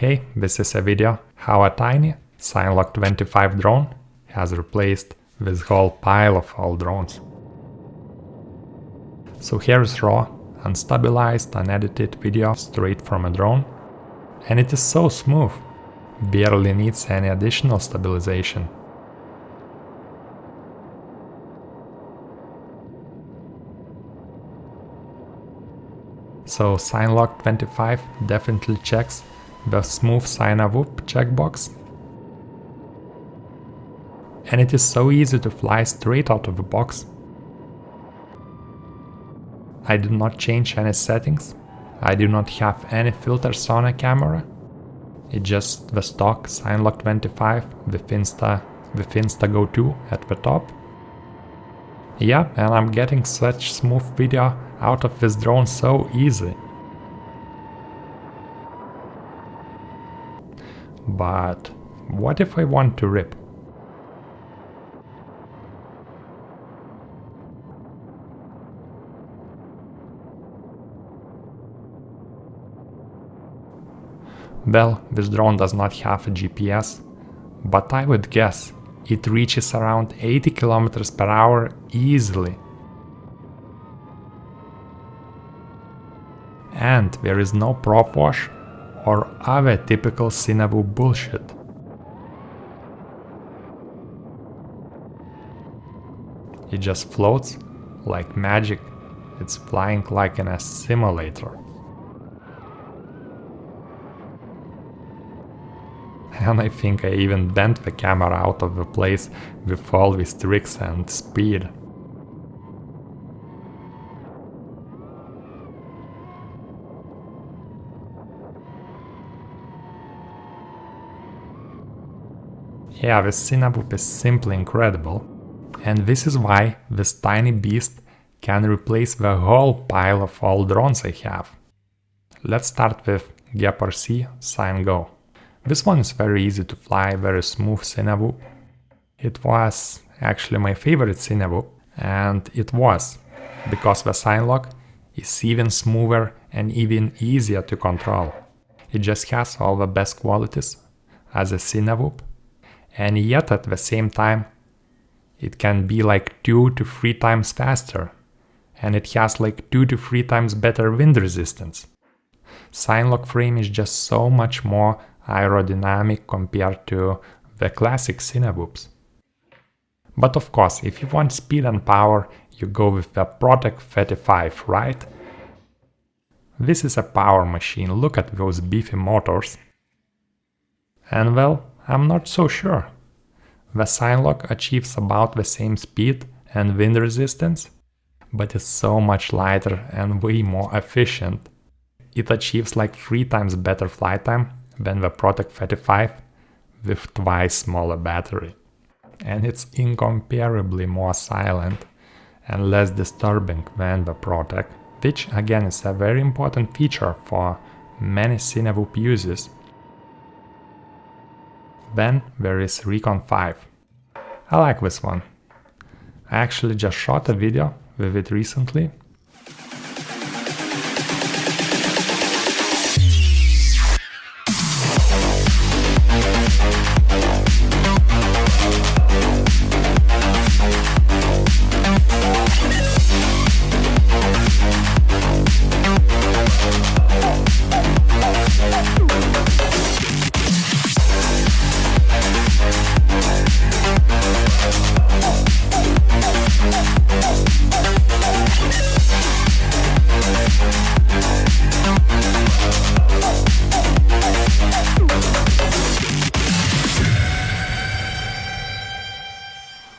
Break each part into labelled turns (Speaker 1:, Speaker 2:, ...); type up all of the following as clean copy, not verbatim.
Speaker 1: Hey, this is a video how a tiny CineLog25 drone has replaced this whole pile of old drones. So here is raw, unstabilized, unedited video straight from a drone, and it is so smooth, barely needs any additional stabilization. So CineLog25 definitely checks the smooth CINEWHOOP checkbox. And it is so easy to fly straight out of the box. I did not change any settings. I do not have any filters on a camera. It's just the stock CineLog25 with Insta Go 2 at the top. Yeah, and I'm getting such smooth video out of this drone so easy. But what if I want to rip? Well, this drone does not have a GPS, but I would guess it reaches around 80 km per hour easily. And there is no propwash or other typical CINEWHOOP bullshit. It just floats like magic. It's flying like in a simulator. And I think I even bent the camera out of the place with all these tricks and speed. Yeah, this CINEWHOOP is simply incredible, and this is why this tiny beast can replace the whole pile of old drones I have. Let's start with GepRC CineGo. This one is very easy to fly, very smooth CINEWHOOP. It was actually my favorite CINEWHOOP, and it was because the CineLog is even smoother and even easier to control. It just has all the best qualities as a CINEWHOOP, and yet at the same time it can be like 2 to 3 times faster, and it has like 2 to 3 times better wind resistance. CineLog frame is just so much more aerodynamic compared to the classic CINEWHOOPs. But of course, if you want speed and power, you go with the BetaFPV, right? This is a power machine, look at those beefy motors. And well, I'm not so sure. The CineLog achieves about the same speed and wind resistance, but it's so much lighter and way more efficient. It achieves like 3 times better flight time than the BetaFPV with twice smaller battery. And it's incomparably more silent and less disturbing than the Protec, which again is a very important feature for many CINEWHOOP users. Then there is RECON 5. I like this one. I actually just shot a video with it recently.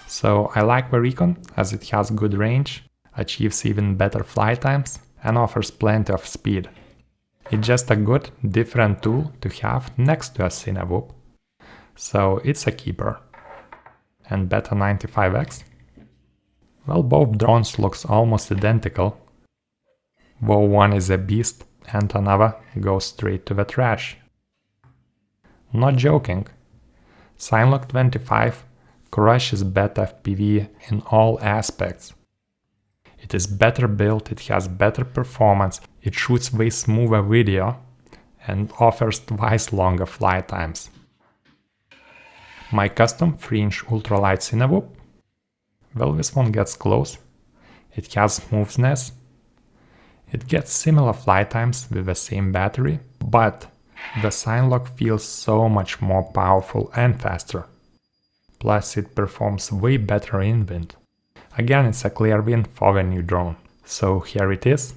Speaker 1: So I like the RECON as it has good range, achieves even better flight times and offers plenty of speed. It's just a good, different tool to have next to a CINEWHOOP. So it's a keeper. And Beta95X? Well, both drones looks almost identical, though one is a beast and another goes straight to the trash. Not joking. CineLog25 crushes BetaFPV in all aspects. It is better built, it has better performance, it shoots way smoother video, and offers twice longer flight times. My custom 3-inch ultralight CINEWHOOP, well, this one gets close. It has smoothness. It gets similar flight times with the same battery, but the CineLog feels so much more powerful and faster. Plus it performs way better in wind. Again, it's a clear win for the new drone. So here it is.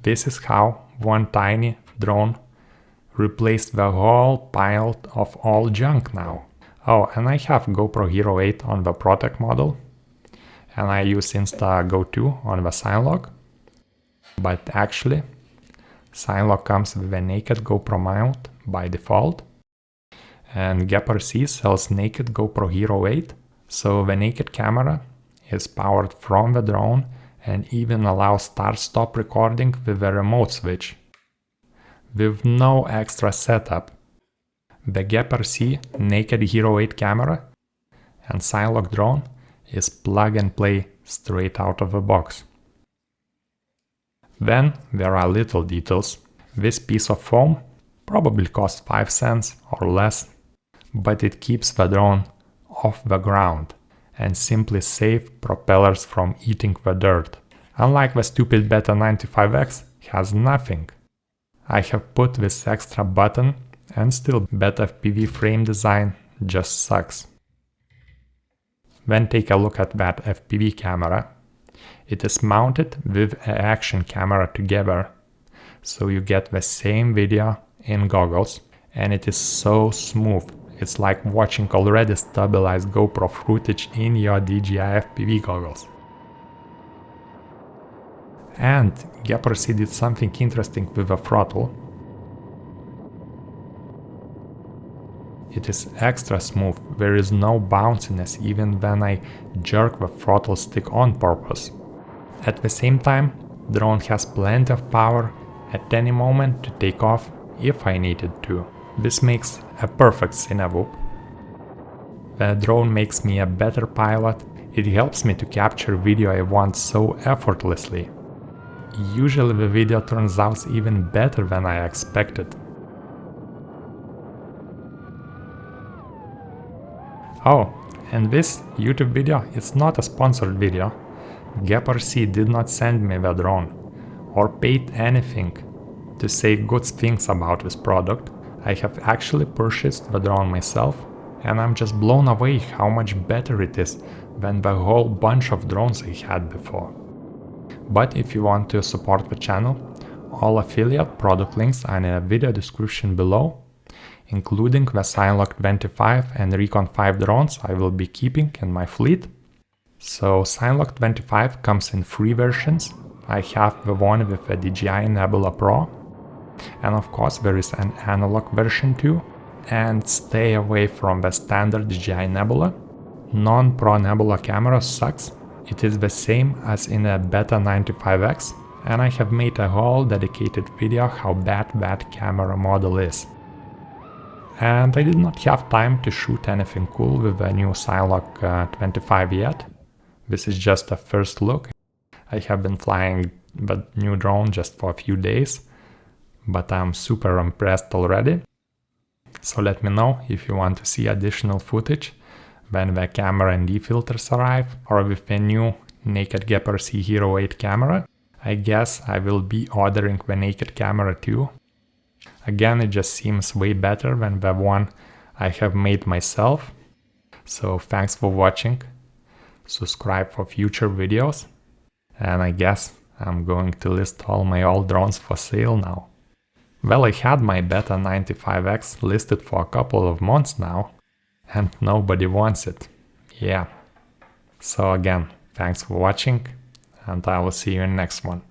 Speaker 1: This is how one tiny drone replaced the whole pile of all junk now. Oh, and I have GoPro Hero 8 on the Protect model, and I use Insta-Go 2 on the CineLog. But actually, CineLog comes with a naked GoPro mount by default, and GepRC sells naked GoPro Hero 8, so the naked camera is powered from the drone and even allows start-stop recording with a remote switch, with no extra setup. The GepRC naked Hero 8 camera and CineLog drone is plug and play straight out of the box. Then there are little details. This piece of foam probably costs 5 cents or less, but it keeps the drone off the ground and simply saves propellers from eating the dirt. Unlike the stupid Beta 95X, has nothing. I have put this extra button and still BetaFPV frame design just sucks. Then take a look at that FPV camera. It is mounted with an action camera together, so you get the same video in goggles, and it is so smooth. It's like watching already stabilized GoPro footage in your DJI FPV goggles. And GepRC did something interesting with the throttle. It is extra smooth, there is no bounciness even when I jerk the throttle stick on purpose. At the same time, the drone has plenty of power at any moment to take off if I needed to. This makes a perfect CineWHOOP. The drone makes me a better pilot, it helps me to capture video I want so effortlessly. Usually the video turns out even better than I expected. Oh, and this YouTube video is not a sponsored video. GepRC did not send me the drone or paid anything to say good things about this product. I have actually purchased the drone myself, and I'm just blown away how much better it is than the whole bunch of drones I had before. But if you want to support the channel, all affiliate product links are in the video description below, including the CineLog25 and RECON 5 drones I will be keeping in my fleet. So CineLog25 comes in 3 versions. I have the one with the DJI Nebula Pro, and of course there is an analog version too. And stay away from the standard DJI Nebula. Non-Pro Nebula camera sucks. It is the same as in a Beta 95X, and I have made a whole dedicated video how bad that camera model is. And I did not have time to shoot anything cool with the new CineLog 25 yet. This is just a first look. I have been flying the new drone just for a few days, but I'm super impressed already. So let me know if you want to see additional footage when the camera ND filters arrive, or with the new naked GepRC Hero 8 camera. I guess I will be ordering the naked camera too. Again, it just seems way better than the one I have made myself. So thanks for watching. Subscribe for future videos. And I guess I'm going to list all my old drones for sale now. Well, I had my Beta 95X listed for a couple of months now, and nobody wants it. Yeah. So again, thanks for watching, and I will see you in the next one.